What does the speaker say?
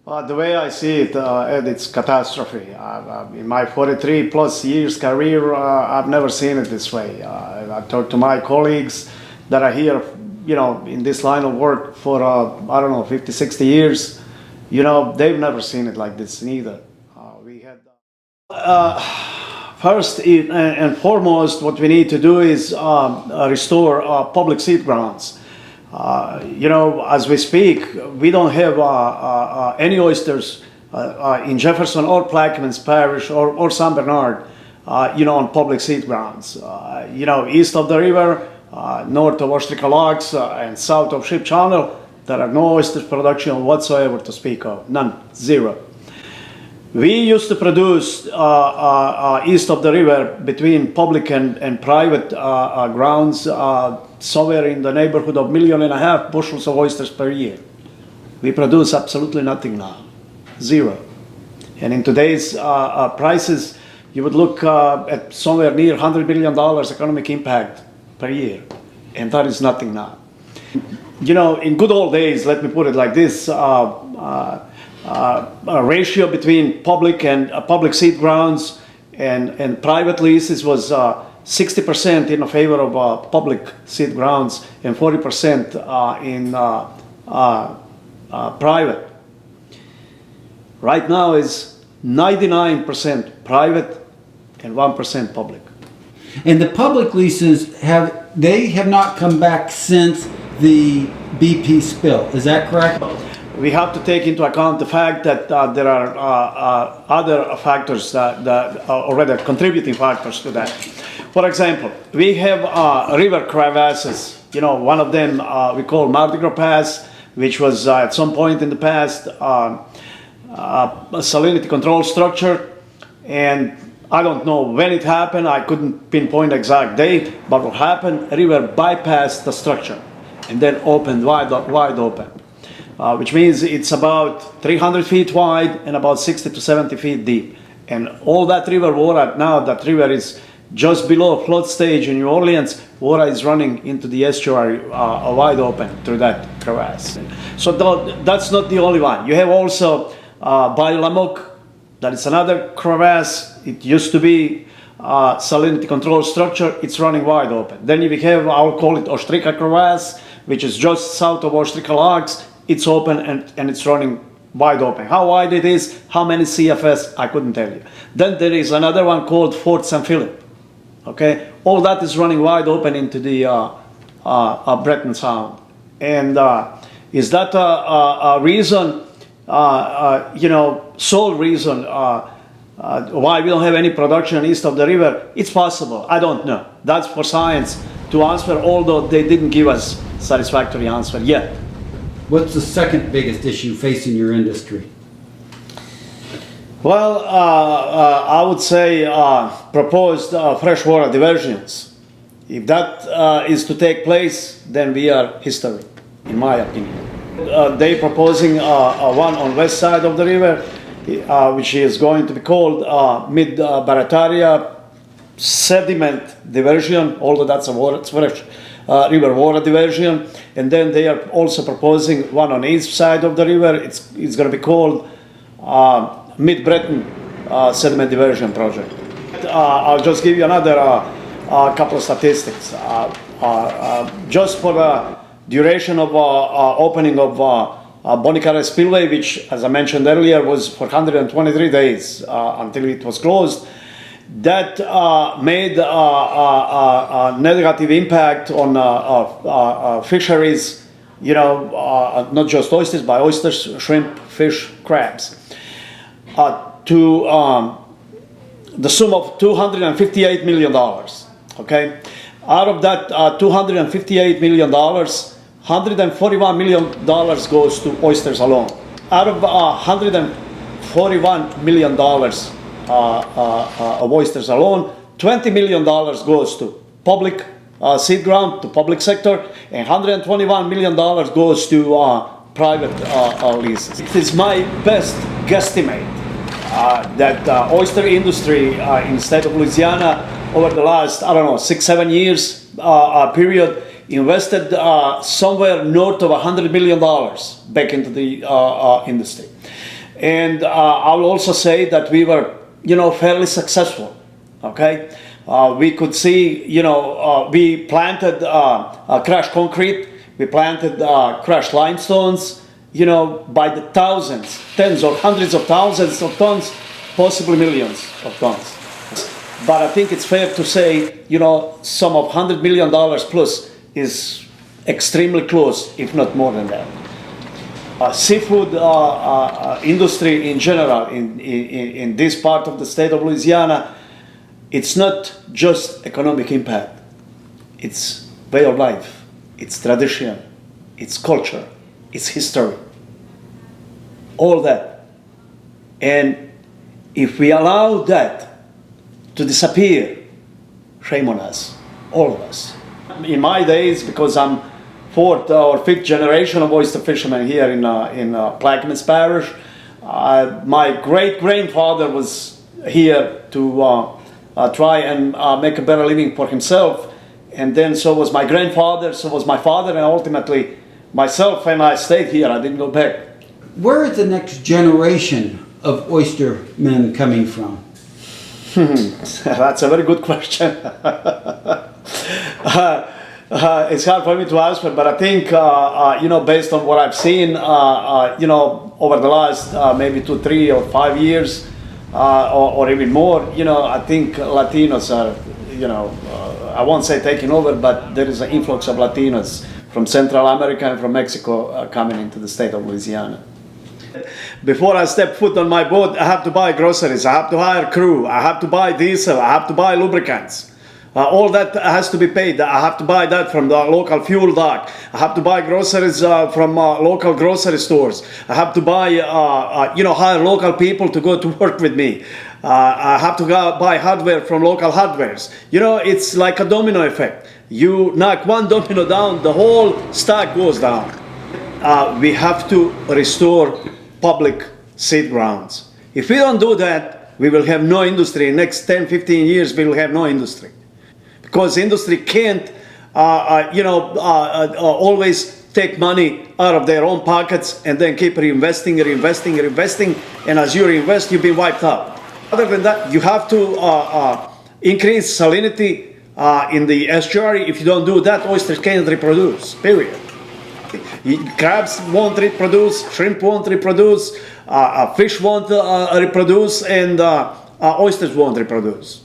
The way I see it, Ed, it's catastrophe. In my 43 plus years career, I've never seen it this way. I talked to my colleagues that are here, in this line of work for, I don't know, 50, 60 years. They've never seen it like this neither. We had First and foremost, what we need to do is restore public seed grounds. As we speak, we don't have any oysters in Jefferson or Plaquemines Parish or San Bernard, on public seed grounds. East of the river, north of Ostrika Locks, and south of Ship Channel, there are no oyster production whatsoever to speak of. None. Zero. We used to produce east of the river between public and private grounds somewhere in the neighborhood of 1.5 million bushels of oysters per year. We produce absolutely nothing now. Zero. And in today's prices, you would look at somewhere near $100 million economic impact per year. And that is nothing now. In good old days, let me put it like this, a ratio between public and public seed grounds and private leases was 60% in favor of public seed grounds and 40% in private. Right now is 99% private and 1% public. And the public leases have not come back since the BP spill. Is that correct? We have to take into account the fact that there are other factors or rather contributing factors to that. For example, we have river crevasses. One of them we call Mardi Gras Pass, which was at some point in the past a salinity control structure, and I don't know when it happened. I couldn't pinpoint the exact date, but what happened, a river bypassed the structure and then opened wide open. Which means it's about 300 feet wide and about 60 to 70 feet deep. And all that river water, now that river is just below flood stage in New Orleans, water is running into the estuary wide open through that crevasse. So that's not the only one. You have also Bayou Lamok, that is another crevasse. It used to be salinity control structure, it's running wide open. Then we have, I'll call it Ostrika crevasse, which is just south of Ostrika Locks. It's open and it's running wide open. How wide it is, how many CFS, I couldn't tell you. Then there is another one called Fort St. Philip. Okay, all that is running wide open into the Breton Sound. And is that a reason, sole reason why we don't have any production east of the river? It's possible, I don't know. That's for science to answer, although they didn't give us satisfactory answer yet. What's the second biggest issue facing your industry? Well, I would say proposed freshwater diversions. If that is to take place, then we are history, in my opinion. They're proposing one on west side of the river, which is going to be called Mid-Barataria sediment diversion, although that's it's fresh river water diversion. And then they are also proposing one on east side of the river. It's going to be called Mid-Breton sediment diversion project. I'll just give you another couple of statistics. Just for the duration of opening of Bonnicaret Spillway, which, as I mentioned earlier, was for 123 days until it was closed. That made a negative impact on fisheries, not just oysters, but oysters, shrimp, fish, crabs, to the sum of $258 million. Okay, out of that $258 million, $141 million goes to oysters alone. Out of $141 million of oysters alone, $20 million goes to public seed ground, to public sector, and $121 million goes to private leases. It is my best guesstimate that oyster industry in the state of Louisiana over the last, 6-7 years period invested somewhere north of $100 million back into the industry. And I will also say that we were, fairly successful. Okay, we could see, we planted crushed concrete, we planted crushed limestones, by the thousands, tens or hundreds of thousands of tons, possibly millions of tons. But I think it's fair to say, some of $100 million plus is extremely close, if not more than that. Seafood industry in general in this part of the state of Louisiana, it's not just economic impact. It's way of life, it's tradition, it's culture, it's history, all that. And if we allow that to disappear, shame on us, all of us. In my days, because I'm fourth or fifth generation of oyster fishermen here in Plaquemines Parish, my great-grandfather was here to try and make a better living for himself, and then so was my grandfather, so was my father, and ultimately myself, and I stayed here, I didn't go back. Where is the next generation of oystermen coming from? That's a very good question. It's hard for me to answer, but I think, based on what I've seen, over the last maybe 2, 3, or 5 years, or even more, I think Latinos are, I won't say taking over, but there is an influx of Latinos from Central America and from Mexico coming into the state of Louisiana. Before I step foot on my boat, I have to buy groceries, I have to hire crew, I have to buy diesel, I have to buy lubricants. All that has to be paid. I have to buy that from the local fuel dock. I have to buy groceries from local grocery stores. I have to buy, hire local people to go to work with me. I have to go buy hardware from local hardwares. It's like a domino effect. You knock one domino down, the whole stack goes down. We have to restore public seed grounds. If we don't do that, we will have no industry. In the next 10, 15 years, we will have no industry. Because industry can't, always take money out of their own pockets and then keep reinvesting, and as you reinvest, you've been wiped out. Other than that, you have to increase salinity in the estuary. If you don't do that, oysters can't reproduce, period. Crabs won't reproduce, shrimp won't reproduce, fish won't reproduce, and oysters won't reproduce.